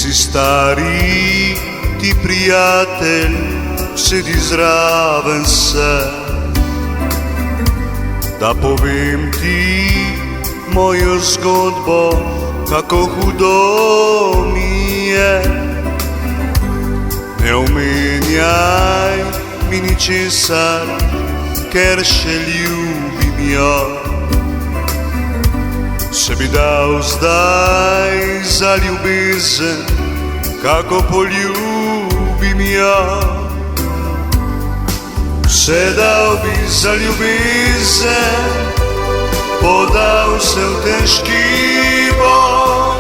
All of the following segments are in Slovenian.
si stari, ti prijatelj, sedi zraven se. Da povem ti mojo zgodbo, kako hudo mi je. Ne omenjaj mi ničesar, ker še ljubim jo. Se bi dal zdaj za ljubezen, kako poljubim jo. Se dal bi za ljubezen, podal se v težki boj.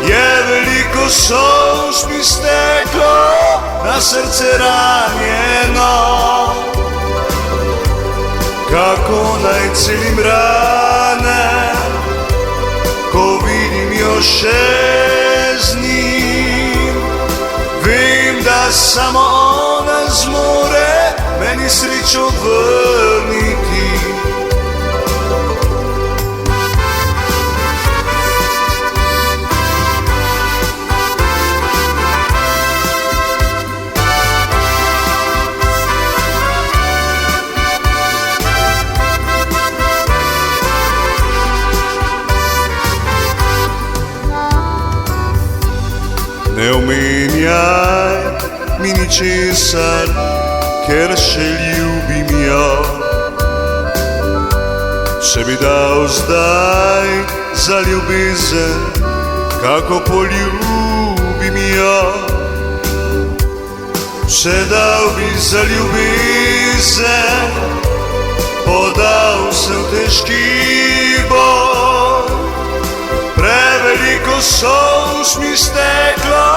Je veliko solz mi steklo, na srce ranjeno. Kako naj celim rane, ko vidim jo še z njim. Vem, da samo ona zmore meni srečo vrniti. Ne omenjaj mi ničesar, ker še ljubim jo. Se bi dal zdaj za ljubezen, kako poljubim jo. Se dal bi za ljubezen, podal sem težki boj. Preveliko solz mi steklo,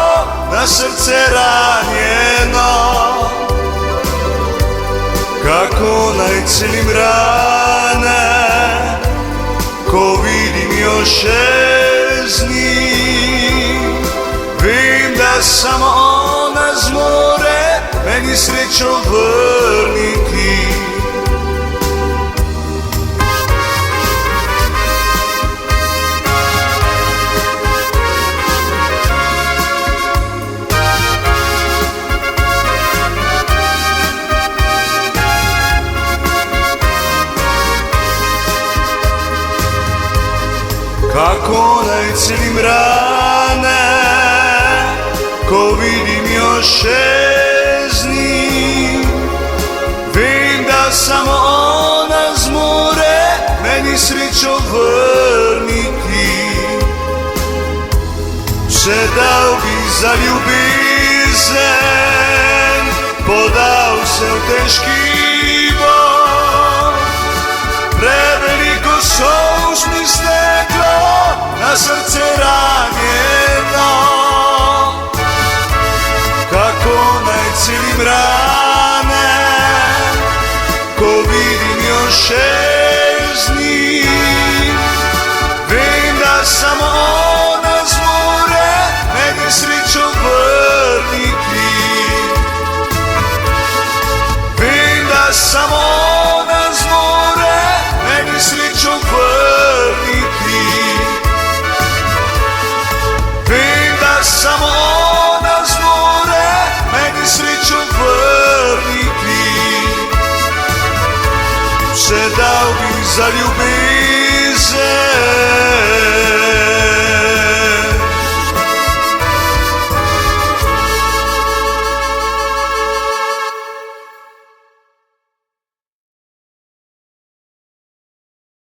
na srce ranjeno. Kako naj celim rane, ko vidim jo še z njim. Vem, da samo ona zmore meni srečo vrniti. Kako naj celim rane, ko vidim jo še z njim. Vem, da samo ona zmore meni srečo vrniti. Se dal bi za ljubezen, podal se v težki boj. Preveliko solz mi steklo, na srce ranjeno. Kako naj celim rane, ko vidim jo še z njim. Vem, da samo ona zmore meni srečo vrniti. Vem, da samo ona zmore meni srečo vrniti. Vem, da samo ona zmore meni srečo vrniti. Se dal bi za ljubezen,